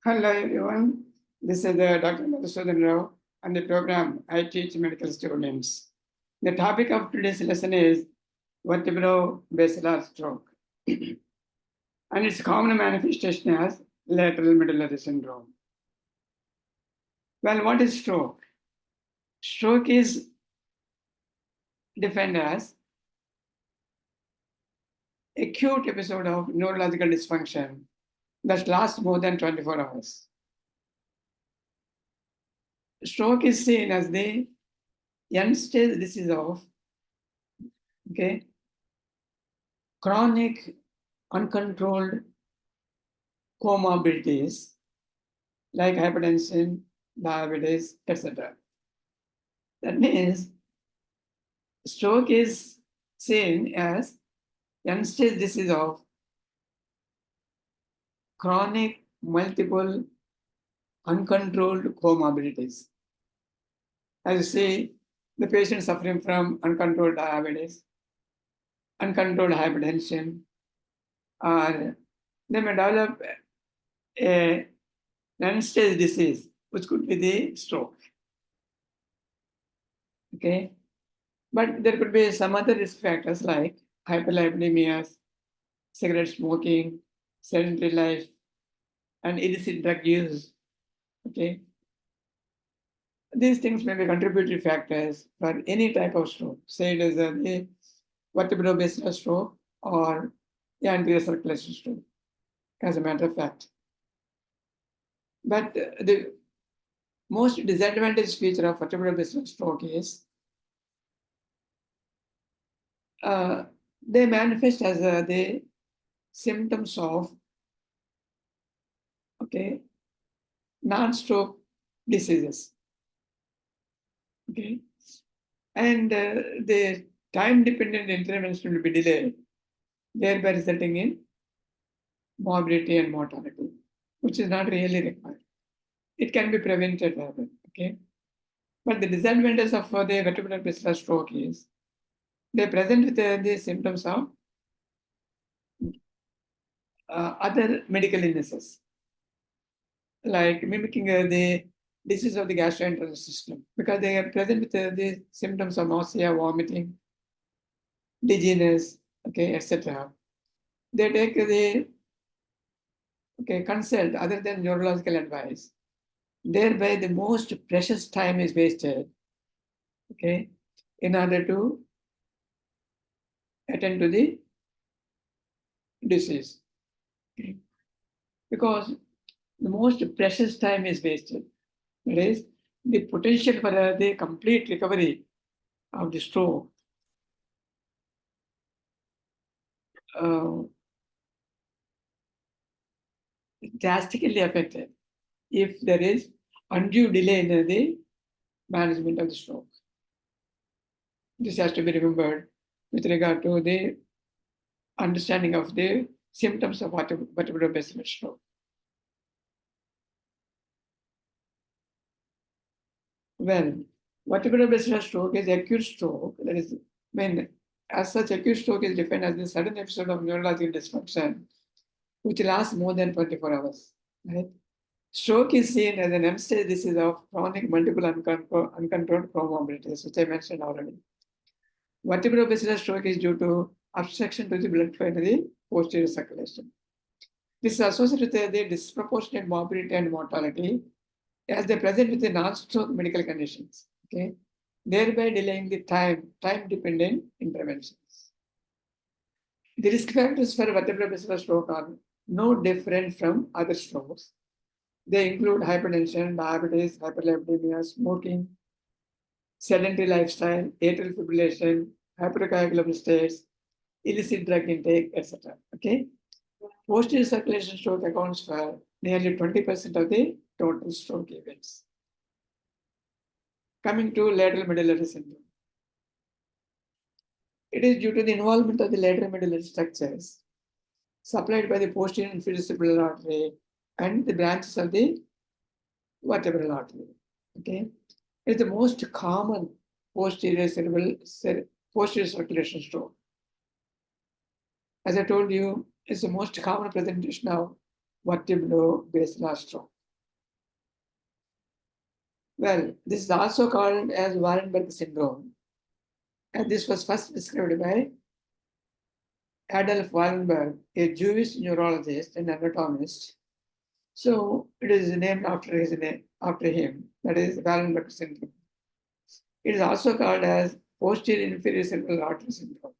Hello everyone, this is Dr. Madhusudan Rao and the program I teach medical students. The topic of today's lesson is vertebrobasilar stroke and its common manifestation as lateral medullary syndrome. Well, what is stroke? Stroke is defined as acute episode of neurological dysfunction that lasts more than 24 hours. Stroke is seen as the end-stage disease of chronic, uncontrolled comorbidities like hypertension, diabetes, etc. That means stroke is seen as end-stage disease of chronic, multiple, uncontrolled comorbidities. As you see, the patient suffering from uncontrolled diabetes, uncontrolled hypertension, or they may develop a end-stage disease, which could be the stroke. Okay, but there could be some other risk factors like hyperlipidemias, cigarette smoking, sedentary life, and illicit drug use. Okay, these things may be contributory factors for any type of stroke, say it is a vertebrobasilar stroke or the anterior circulation stroke, as a matter of fact. But the most disadvantaged feature of vertebrobasilar stroke is they manifest as the symptoms of non-stroke diseases. Okay, and the time-dependent intervention will be delayed, thereby resulting in morbidity and mortality, which is not really required. It can be prevented, rather. Okay, but the disadvantage of the vertebrobasilar stroke is they present with the symptoms of other medical illnesses, like mimicking the disease of the gastrointestinal system, because they are present with the symptoms of nausea, vomiting, dizziness, etc. They take the consult other than neurological advice. Thereby, the most precious time is wasted, in order to attend to the disease. Okay? Because the most precious time is wasted. That is, the potential for the complete recovery of the stroke drastically affected if there is undue delay in the management of the stroke. This has to be remembered with regard to the understanding of the symptoms of vertebrobasilar stroke. Well, vertebrobasilar stroke is acute stroke. That is, when as such, acute stroke is defined as the sudden episode of neurological dysfunction which lasts more than 24 hours. Right? Stroke is seen as an end-stage disease of chronic multiple uncontrolled comorbidities, which I mentioned already. Vertebrobasilar stroke is due to obstruction to the blood flow in the posterior circulation. This is associated with the disproportionate morbidity and mortality as they present with the non-stroke medical conditions, thereby delaying the time-dependent interventions. The risk factors for vertebrobasilar stroke are no different from other strokes. They include hypertension, diabetes, hyperlipidemia, smoking, sedentary lifestyle, atrial fibrillation, hypercoagulable states, illicit drug intake, etc. Posterior circulation stroke accounts for nearly 20% of the total stroke events. Coming to lateral medullary syndrome. It is due to the involvement of the lateral medullary structures supplied by the posterior inferior cerebral artery and the branches of the vertebral artery. It's the most common posterior circulation stroke. As I told you, it's the most common presentation of vertebrobasilar stroke. Well, this is also called as Warrenberg syndrome, and this was first described by Adolf Wallenberg, a Jewish neurologist and anatomist. So it is named after him, that is Wallenberg syndrome. It is also called as posterior inferior cerebral artery syndrome.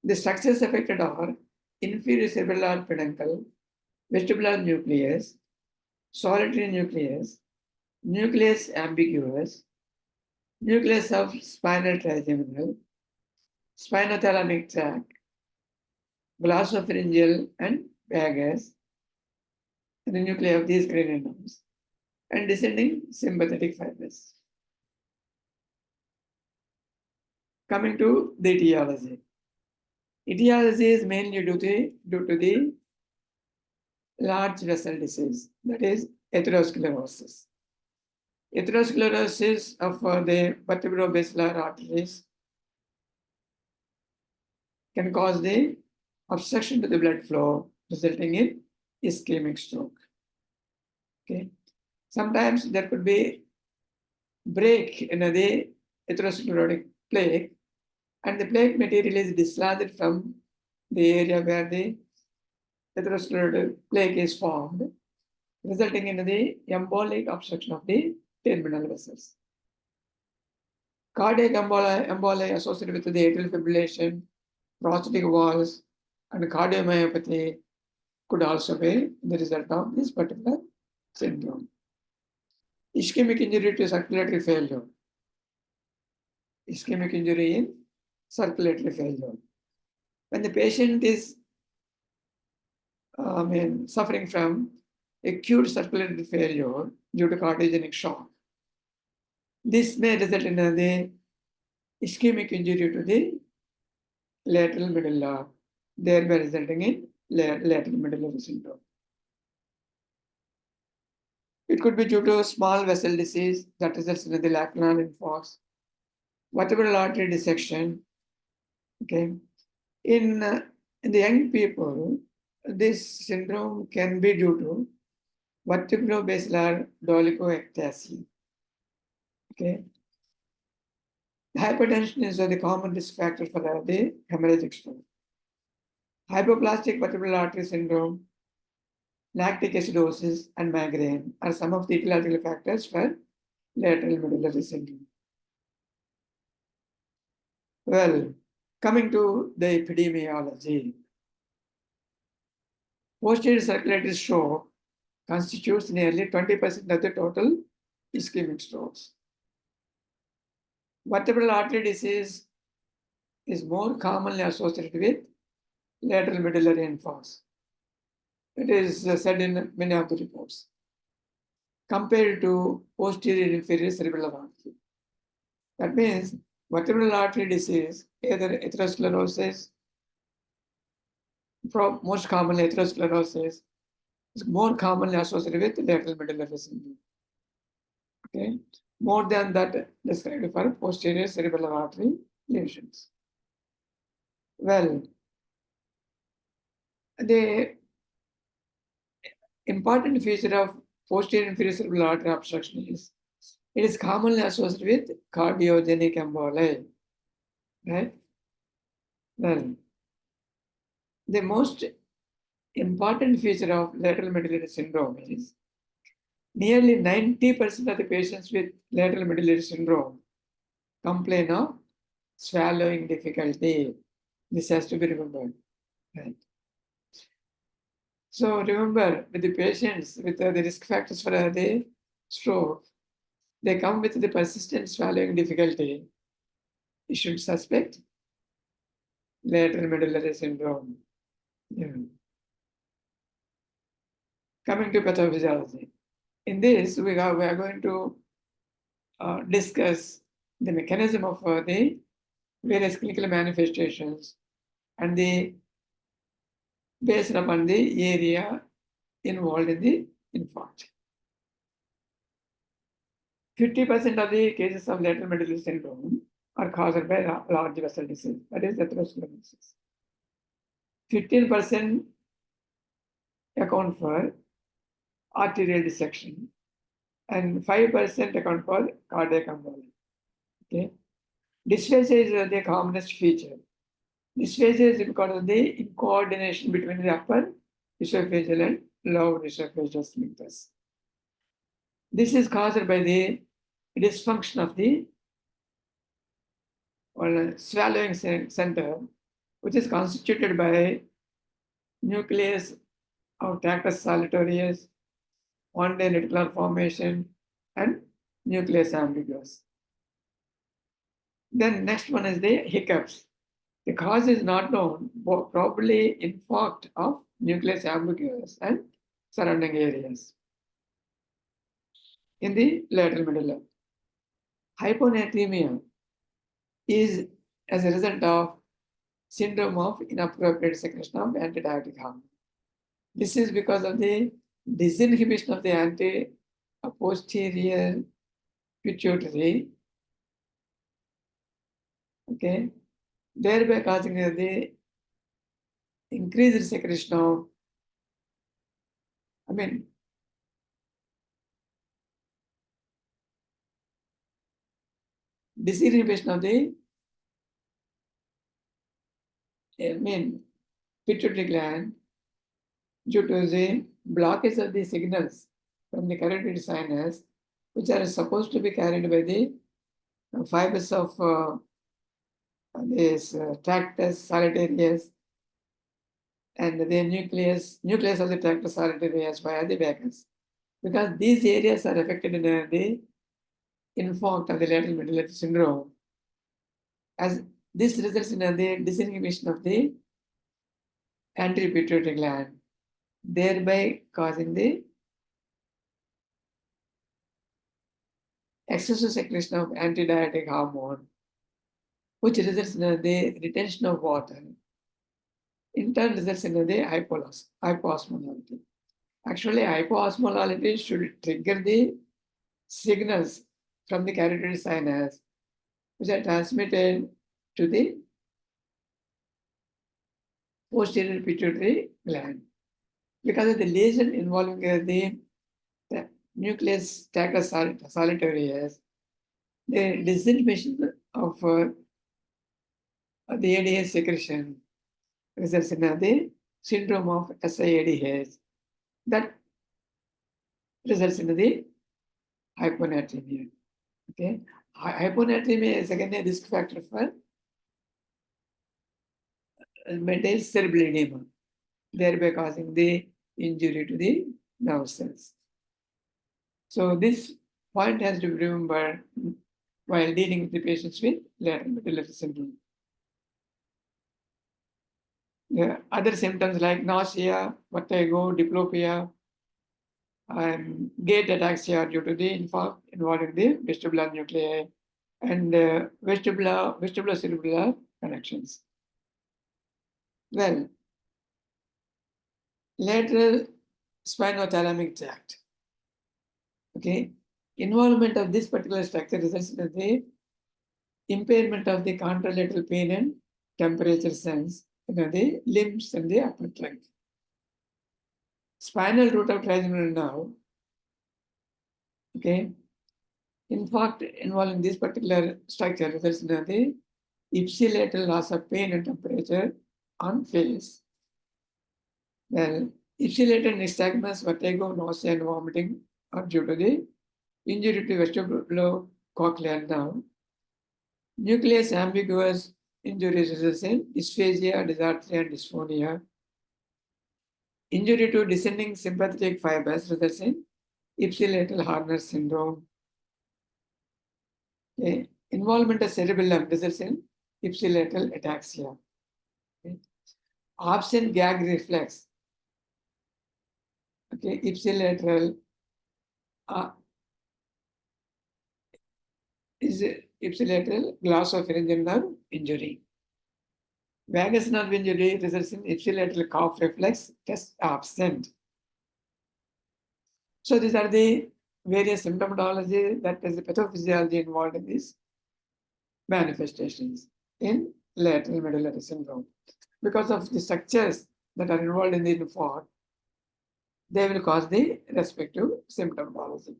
The structures affected are inferior cerebellar peduncle, vestibular nucleus, solitary nucleus, nucleus ambiguous, nucleus of spinal trigeminal, spinothalamic tract, glossopharyngeal and vagus, and the nuclei of these cranial nerves, and descending sympathetic fibers. Coming to the etiology. Etiology is mainly due to the large vessel disease, that is atherosclerosis. Atherosclerosis of the vertebrobasilar arteries can cause the obstruction to the blood flow, resulting in ischemic stroke. Okay. Sometimes there could be break in the atherosclerotic plaque, and the plaque material is dislodged from the area where the atherosclerotic plaque is formed, resulting in the embolic obstruction of the terminal vessels. Cardiac emboli associated with the atrial fibrillation, prosthetic valves, and cardiomyopathy could also be the result of this particular syndrome. Ischemic injury to circulatory failure. Ischemic injury in circulatory failure. When the patient is suffering from acute circulatory failure due to cardiogenic shock, this may result in the ischemic injury to the lateral medulla, thereby resulting in lateral medullary syndrome. It could be due to small vessel disease that results in the lacunar infarct, vertebral artery dissection. Okay, in the young people, this syndrome can be due to vertebrobasilar dolichoectasia. Okay, hypertension is the common risk factor for the hemorrhagic stroke. Hypoplastic vertebral artery syndrome, lactic acidosis, and migraine are some of the etiological factors for lateral medullary syndrome. Well, coming to the epidemiology, posterior circulatory stroke constitutes nearly 20% of the total ischemic strokes. Vertebral artery disease is more commonly associated with lateral medullary infarcts. It is said in many of the reports, compared to posterior inferior cerebellar artery. That means vertebral artery disease, either atherosclerosis, most commonly atherosclerosis, is more commonly associated with lateral medullary syndrome. Okay, more than that described for posterior cerebellar artery lesions. Well, the important feature of posterior inferior cerebral artery obstruction is it is commonly associated with cardiogenic emboli, right? Well, the most important feature of lateral medullary syndrome is nearly 90% of the patients with lateral medullary syndrome complain of swallowing difficulty. This has to be remembered, right? So remember, with the patients with the risk factors for the stroke, they come with the persistent swallowing difficulty. You should suspect lateral medullary syndrome. Yeah. Coming to pathophysiology. In this, we are going to discuss the mechanism of the various clinical manifestations and the based upon the area involved in the infarct. 50% of the cases of lateral medullary syndrome are caused by large vessel disease, that is atherosclerosis. 15% account for arterial dissection, and 5% account for cardiac embolism. Okay. Dysphagia is the commonest feature. Dysphagia is because of the incoordination between the upper esophageal and lower esophageal sphincters. This is caused by the dysfunction of the swallowing center, which is constituted by nucleus of tractus solitarius, one-day reticular formation, and nucleus ambiguous. Then next one is the hiccups. The cause is not known, but probably infarct of nucleus ambiguous and surrounding areas. In the lateral medulla, hyponatremia is as a result of syndrome of inappropriate secretion of antidiuretic hormone. This is because of the disinhibition of the posterior pituitary, okay, thereby causing the increased secretion of, disinhibition of the pituitary gland due to the blockage of the signals from the carotid sinus, which are supposed to be carried by the fibers of this tractus solitarius and the nucleus of the tractus solitarius via the vagus. Because these areas are affected in the infarct of the lateral medullary syndrome, as this results in the disinhibition of the anterior pituitary gland, thereby causing the excessive secretion of antidiuretic hormone, which results in the retention of water, in turn results in the hypoosmolality. Actually, hypoosmolality should trigger the signals from the carotid sinus, which are transmitted to the posterior pituitary gland. Because of the lesion involving the nucleus tractus solitarius, the disinhibition of the ADH secretion results in the syndrome of SIADH. That results in the hyponatremia. Okay, hyponatremia is again a risk factor for medullary cerebral edema, thereby causing the injury to the nerve cells. So this point has to be remembered while dealing with the patients with lateral medullary syndrome. The other symptoms like nausea, vertigo, diplopia, and gait ataxia are due to the infarct involving the vestibular nuclei and vestibular-cerebellar connections. Well, lateral spinothalamic tract. Okay, involvement of this particular structure results in the impairment of the contralateral pain and temperature sense in the limbs and the upper trunk. Spinal root of trigeminal nerve. Okay, infarct involving this particular structure results in the ipsilateral loss of pain and temperature on face. Well, ipsilateral nystagmus, vertigo, nausea, and vomiting are due to the injury to vestibulocochlear nerve. Nucleus ambiguous injuries results in dysphagia, dysarthria, and dysphonia. Injury to descending sympathetic fibers results in ipsilateral Horner syndrome. Okay. Involvement of cerebellum results in ipsilateral ataxia. Okay. Absent gag reflex. Okay, ipsilateral is ipsilateral glossopharyngeal nerve injury. Vagus nerve injury results in ipsilateral cough reflex test absent. So these are the various symptomatology, that is the pathophysiology involved in these manifestations in lateral medullary syndrome. Because of the structures that are involved in the infarct, they will cause the respective symptomology.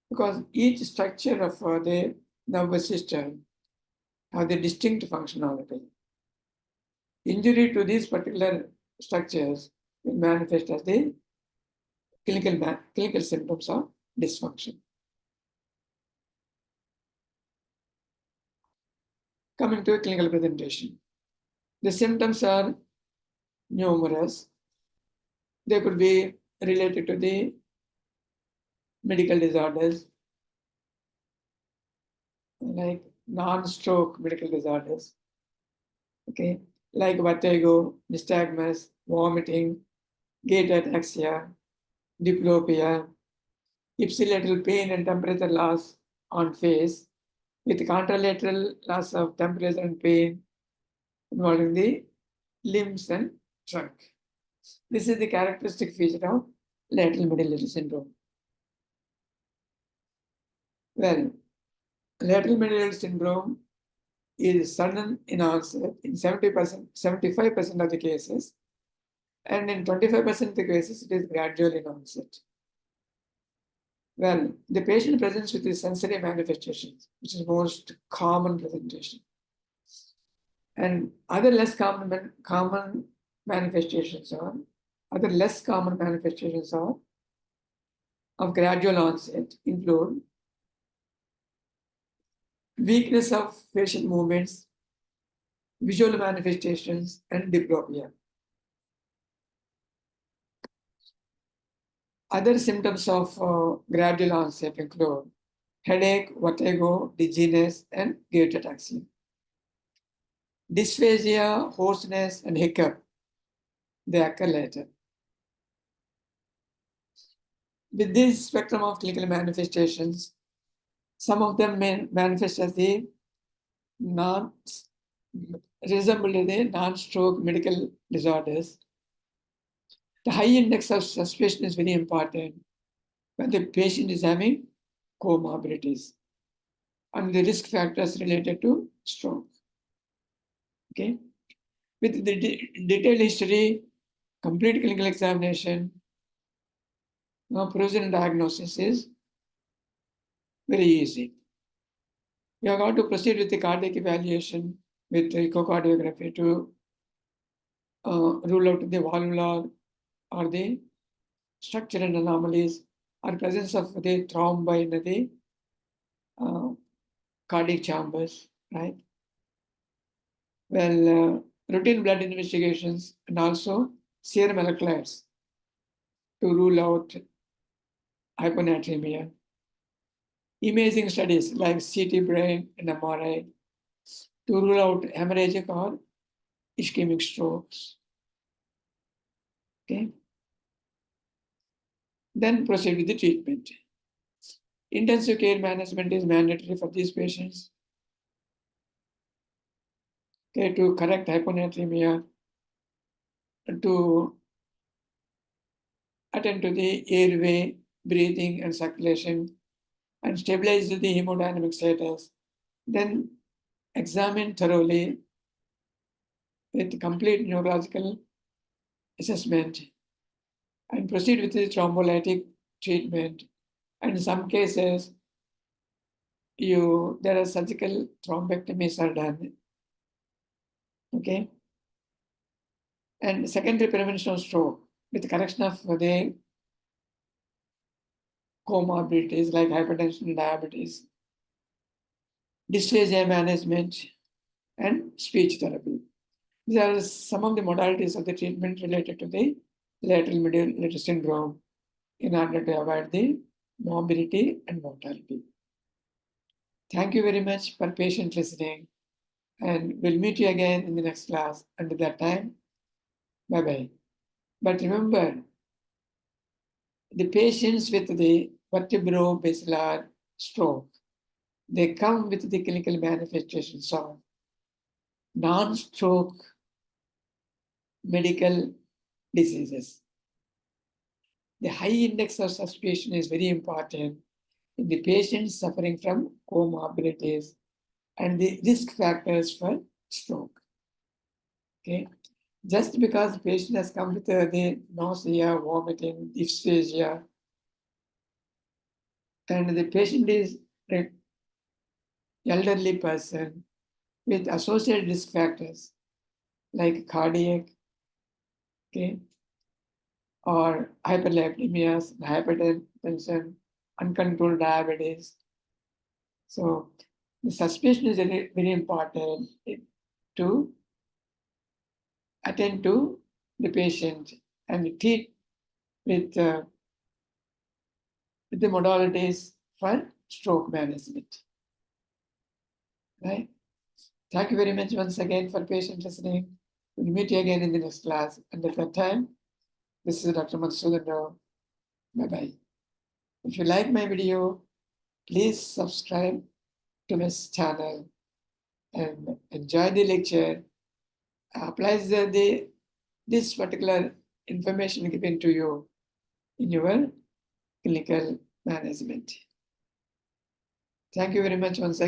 Because each structure of the nervous system have the distinct functionality. Injury to these particular structures will manifest as the clinical symptoms of dysfunction. Coming to a clinical presentation. The symptoms are numerous. They could be related to the medical disorders, like non-stroke medical disorders, okay, like vertigo, nystagmus, vomiting, gait ataxia, diplopia, ipsilateral pain and temperature loss on face, with contralateral loss of temperature and pain involving the limbs and trunk. This is the characteristic feature of lateral medullary syndrome. Well, lateral medullary syndrome is sudden in onset in 70%, 75% of the cases, and in 25% of the cases, it is gradual in onset. Well, the patient presents with the sensory manifestations, which is most common presentation. And other less common manifestations are, of gradual onset include weakness of facial movements, visual manifestations, and diplopia. Other symptoms of gradual onset include headache, vertigo, dizziness, and gait ataxia. Dysphagia, hoarseness, and hiccup, they occur later. With this spectrum of clinical manifestations, some of them may manifest as the resemble the non-stroke medical disorders. The high index of suspicion is very important when the patient is having comorbidities and the risk factors related to stroke. Okay, with the detailed history, complete clinical examination, precision diagnosis is very easy. You have got to proceed with the cardiac evaluation with echocardiography to rule out the valvular or the structural anomalies or presence of the thrombi in the cardiac chambers, right? Well, routine blood investigations and also serum electrolytes to rule out hyponatremia. Imaging studies like CT brain and MRI to rule out hemorrhagic or ischemic strokes. Okay. Then proceed with the treatment. Intensive care management is mandatory for these patients. Okay, to correct hyponatremia, to attend to the airway, breathing, and circulation, and stabilize the hemodynamic status. Then examine thoroughly with complete neurological assessment and proceed with the thrombolytic treatment. And in some cases, there are surgical thrombectomies are done. Okay. And secondary prevention of stroke with correction of the comorbidities like hypertension and diabetes, dysphagia management, and speech therapy. These are some of the modalities of the treatment related to the lateral medullary syndrome in order to avoid the morbidity and mortality. Thank you very much for patient listening, and we'll meet you again in the next class. Until that time, bye-bye. But remember, the patients with the vertebrobasilar stroke, they come with the clinical manifestations of non-stroke medical diseases. The high index of suspicion is very important in the patients suffering from comorbidities and the risk factors for stroke. Okay. Just because the patient has come with the nausea, vomiting, dysphagia, and the patient is an elderly person with associated risk factors like cardiac, okay, or hyperlipidemias, hypertension, uncontrolled diabetes. So the suspicion is very, very important to attend to the patient and treat with the modalities for stroke management. Right? Thank you very much once again for patient listening. We'll meet you again in the next class. Until that time, this is Dr. Madhusudan. Bye-bye. If you like my video, please subscribe to my channel and enjoy the lecture. Apply this particular information given to you in your clinical management. Thank you very much once again.